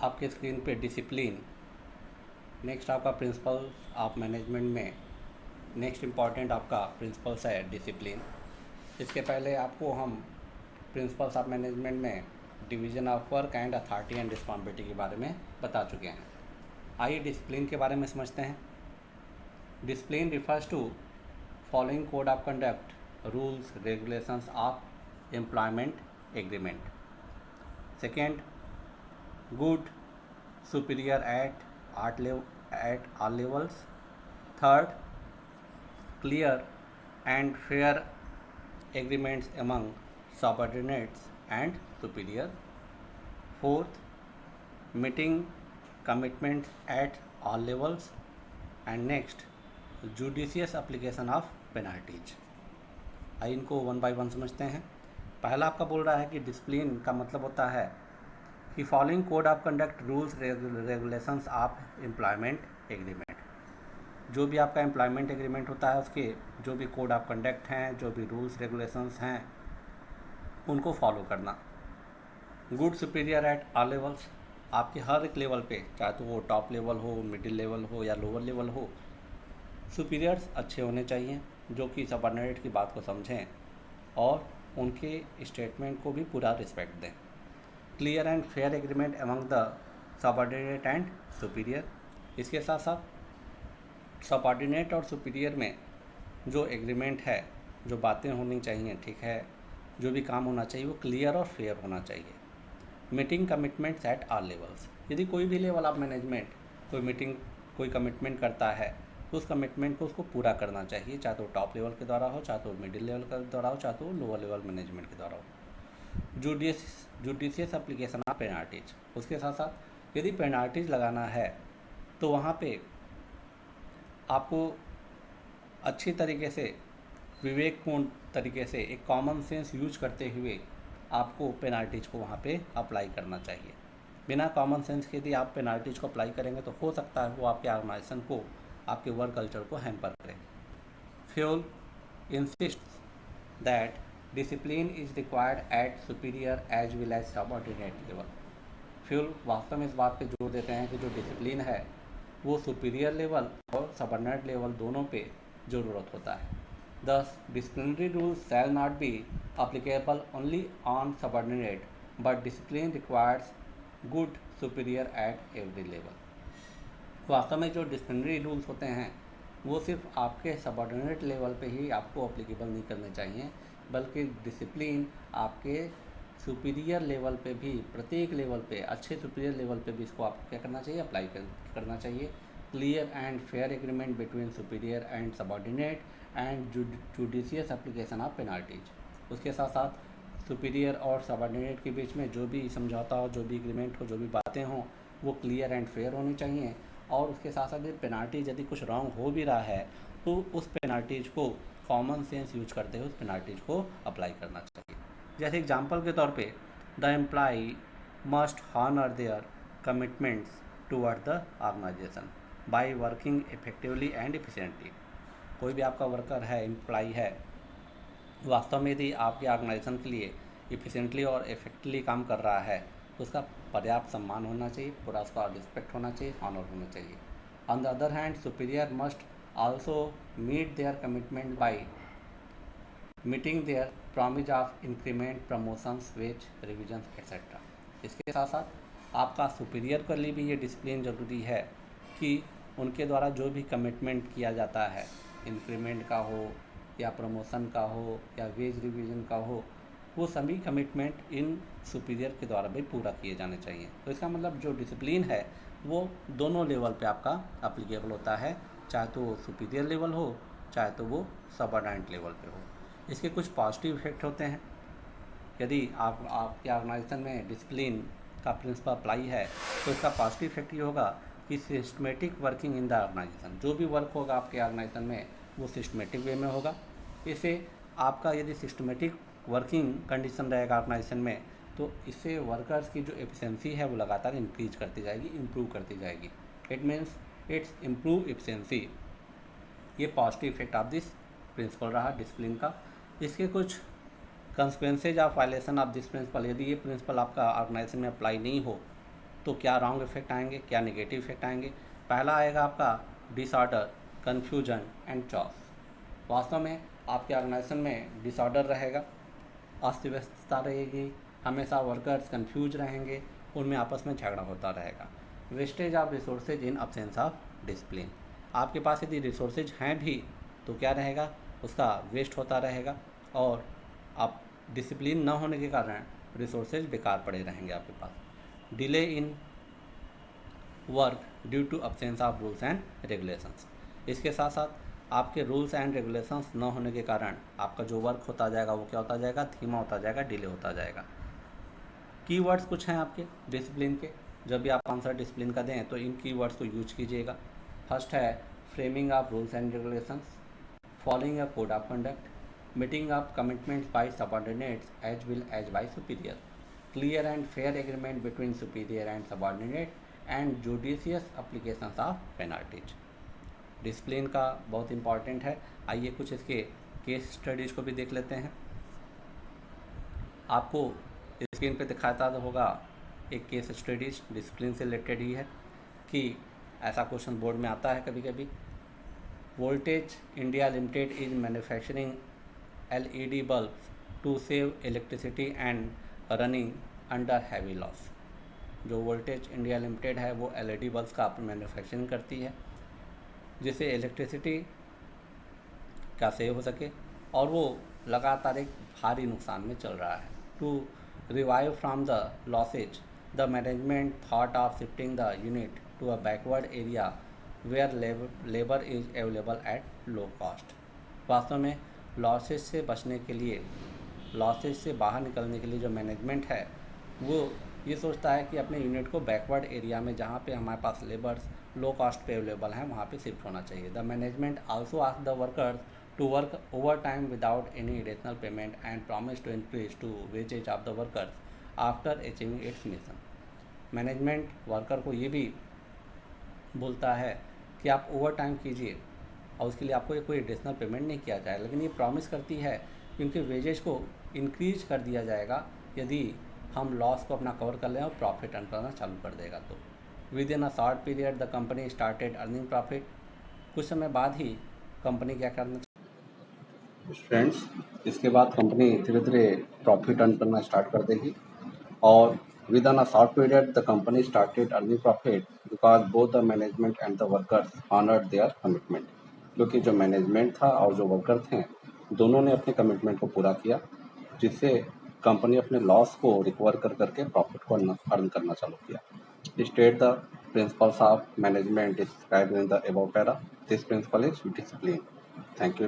आपके स्क्रीन पे discipline, next आपका प्रिंसिपल ऑफ मैनेजमेंट में नेक्स्ट इम्पॉर्टेंट आपका प्रिंसिपल्स है डिसिप्लिन। इसके पहले आपको हम प्रिंसिपल्स ऑफ मैनेजमेंट में division of work and authority and responsibility के बारे में बता चुके हैं। आइए डिसिप्लिन के बारे में समझते हैं। Discipline refers to following code of conduct, rules, regulations of employment agreement. Second, good superior at all levels. Third, clear and fair agreements among subordinates and superior. Fourth, meeting commitments at all levels. And next, judicious application of penalties. आइए इनको one by one समझते हैं। पहला आपका बोल रहा है कि डिसिप्लिन का मतलब होता है कि following code of conduct, rules, regulations of employment agreement. जो भी आपका एम्प्लॉयमेंट एग्रीमेंट होता है उसके जो भी कोड ऑफ कंडक्ट हैं, जो भी रूल्स रेगुलेशंस हैं, उनको फॉलो करना। Good superior at all levels, आपके हर एक लेवल पे, चाहे तो वो टॉप लेवल हो, मिडिल लेवल हो या लोअर लेवल हो, सुपीरियर्स अच्छे होने चाहिए जो कि सबऑर्डिनेट की बात को समझें और उनके स्टेटमेंट को भी पूरा रिस्पेक्ट दें। Clear and fair agreement among the subordinate and superior, इसके साथ साथ सबऑर्डिनेट और सुपीरियर में जो एग्रीमेंट है, जो बातें होनी चाहिए, ठीक है, जो भी काम होना चाहिए वो क्लियर और फेयर होना चाहिए। Meeting commitments at all levels, यदि कोई भी लेवल ऑफ मैनेजमेंट कोई कमिटमेंट करता है तो उस कमिटमेंट को उसको पूरा करना चाहिए, चाहे तो टॉप लेवल के द्वारा हो, चाहे तो मिडिल लेवल के द्वारा हो, चाहे तो लोअर लेवल मैनेजमेंट के द्वारा हो। जुडिशियस एप्लीकेशन ऑफ पेनाल्टीज, उसके साथ साथ यदि पेनाल्टीज लगाना है तो वहाँ पे आपको अच्छी तरीके से, विवेकपूर्ण तरीके से, एक कॉमन सेंस यूज करते हुए आपको पेनाल्टीज को वहाँ पे अप्लाई करना चाहिए। बिना कॉमन सेंस के यदि आप पेनाल्टीज को अप्लाई करेंगे तो हो सकता है वो आपके ऑर्गेनाइजेशन को, आपके वर्क कल्चर को हैम्पर करे। Fayol insists that discipline is required at superior as well as subordinate level. Fayol वास्तव में इस बात पे जोर देते हैं कि जो डिसिप्लिन है वो सुपीरियर लेवल और सबऑर्डिनेट लेवल दोनों पे ज़रूरत होता है। दस, disciplinary rules shall not be applicable only on subordinate but discipline requires good superior at every level. वास्तव में जो डिसिप्लिनरी रूल्स होते हैं वो सिर्फ आपके सबऑर्डिनेट लेवल पे ही आपको अप्लीकेबल नहीं करने चाहिए, बल्कि डिसिप्लिन आपके सुपीरियर लेवल पे भी, प्रत्येक लेवल पे, अच्छे सुपीरियर लेवल पे भी इसको आपको क्या करना चाहिए, अप्लाई करना चाहिए। Clear and fair agreement between superior and subordinate and judicious application of penalties. उसके साथ साथ सुपीरियर और सबऑर्डिनेट के बीच में जो भी समझौता हो, जो भी एग्रीमेंट हो, जो भी बातें हों, वो क्लियर एंड फेयर होनी चाहिए। और उसके साथ साथ पेनाल्टीज, यदि कुछ रॉन्ग हो भी रहा है तो उस पेनाल्टीज को कॉमन सेंस यूज करते हुए उस पेनाल्टीज को अप्लाई करना चाहिए। जैसे एग्जांपल के तौर पे, the employee must honour their commitments toward the organisation by working effectively and efficiently. कोई भी आपका वर्कर है, एम्प्लॉई है, वास्तव में यदि आपके ऑर्गेनाइजेशन के लिए इफिशिएंटली और इफेक्टिवली काम कर रहा है तो उसका पर्याप्त सम्मान होना चाहिए, पूरा उसका रिस्पेक्ट होना चाहिए, ऑनर होना चाहिए। On the other hand, superior must also meet their commitment by meeting their promise of increment, promotions, wage revisions etcetera. इसके साथ साथ आपका सुपीरियर के लिए भी ये डिसिप्लिन ज़रूरी है कि उनके द्वारा जो भी कमिटमेंट किया जाता है, इंक्रीमेंट का हो या प्रमोशन का हो या वेज रिवीजन का हो, वो सभी कमिटमेंट इन सुपीरियर के द्वारा भी पूरा किए जाने चाहिए। तो इसका मतलब जो डिसिप्लिन है वो दोनों लेवल पे आपका अप्लीकेबल होता है, चाहे तो वो सुपीरियर लेवल हो, चाहे तो वो सबऑर्डिनेट लेवल पे हो। इसके कुछ पॉजिटिव इफेक्ट होते हैं। यदि आपके ऑर्गेनाइजेशन में डिसिप्लिन का प्रिंसिपल अप्लाई है तो इसका पॉजिटिव इफेक्ट ये होगा कि systematic working in the organisation, जो भी वर्क होगा आपके ऑर्गेनाइजेशन में वो सिस्टमेटिक वे में होगा। इससे आपका यदि सिस्टमेटिक वर्किंग कंडीशन रहेगा ऑर्गेनाइजेशन में तो इससे वर्कर्स की जो एफिशिएंसी है वो लगातार इंक्रीज करती जाएगी, इम्प्रूव करती जाएगी। It means it's improve efficiency. ये positive effect of this principle रहा डिसिप्लिन का। इसके कुछ consequences of violation of this principle, यदि ये प्रिंसिपल आपका ऑर्गेनाइजेशन में अप्लाई नहीं हो, तो क्या रॉन्ग इफेक्ट आएंगे, क्या नेगेटिव इफेक्ट आएंगे। पहला आएगा आपका डिसऑर्डर, कन्फ्यूजन एंड चॉस। वास्तव में आपके ऑर्गेनाइजेशन में डिसऑर्डर रहेगा, अस्त व्यस्तता रहेगी, हमेशा वर्कर्स कंफ्यूज रहेंगे, उनमें आपस में झगड़ा होता रहेगा। Wastage of resources in absence of discipline. आपके पास यदि रिसोर्सेज हैं भी तो क्या रहेगा, उसका वेस्ट होता रहेगा, और आप डिसिप्लिन न होने के कारण रिसोर्सेज बेकार पड़े रहेंगे आपके पास। Delay in work due to absence of rules and regulations. इसके साथ साथ आपके रूल्स एंड रेगुलेशंस न होने के कारण आपका जो वर्क होता जाएगा वो क्या होता जाएगा, धीमा होता जाएगा, डिले होता जाएगा। कीवर्ड्स कुछ हैं आपके डिसिप्लिन के, जब भी आप आंसर डिसिप्लिन का दें तो इन कीवर्ड्स को यूज कीजिएगा। फर्स्ट है framing of rules and regulations, following a code of conduct, meeting of commitments by subordinates as well as by superior, clear and fair agreement between superior and subordinate and judicious applications of penalties. Discipline का बहुत important है। आइए कुछ इसके case studies को भी देख लेते हैं। आपको स्क्रीन पे दिखाता होगा एक केस स्टडीज डिसिप्लिन से रिलेटेड ही है, कि ऐसा क्वेश्चन बोर्ड में आता है कभी कभी। Voltage India Limited is manufacturing LED bulb to save electricity and running under heavy loss. जो वोल्टेज इंडिया लिमिटेड है वो LED बल्ब का मैन्युफैक्चरिंग करती है जिससे इलेक्ट्रिसिटी का सेव हो सके, और वो लगातार एक भारी नुकसान में चल रहा है। To revive from the losses the management thought of shifting the unit to a backward area where labour is available at low cost. वास्तव में लॉसेज से बचने के लिए, लॉसेज से बाहर निकलने के लिए जो मैनेजमेंट है वो ये सोचता है कि अपने यूनिट को बैकवर्ड एरिया में, जहाँ पे हमारे पास लेबर्स लो कॉस्ट पे अवेलेबल हैं, वहाँ पे शिफ्ट होना चाहिए। The management also ask the workers to work overtime without any additional payment and promise to increase to wages of the workers after achieving its mission। Management worker को ये भी बोलता है कि आप ओवर टाइम कीजिए और उसके लिए आपको कोई एडिशनल पेमेंट नहीं किया जाए, लेकिन ये प्रॉमिस करती है कि उनके वेजेस को इंक्रीज कर दिया जाएगा यदि हम लॉस को अपना कवर कर लें और प्रॉफिट अर्न करना चालू कर देगा। तो with in a short period the company started earning profit. कुछ समय बाद ही कंपनी क्या करना फ्रेंड्स, इसके बाद कंपनी धीरे धीरे प्रॉफिट अर्न करना स्टार्ट कर देगी, और with in a short period the company started earning profit because both the management and the workers honoured there commitment. क्योंकि जो मैनेजमेंट था और जो वर्कर थे दोनों ने अपने कमिटमेंट को पूरा किया, जिससे कंपनी अपने लॉस को रिकवर कर करके प्रॉफिट को अर्न करना चालू किया। State the principles of management described in the above para. This principle is discipline. Thank you.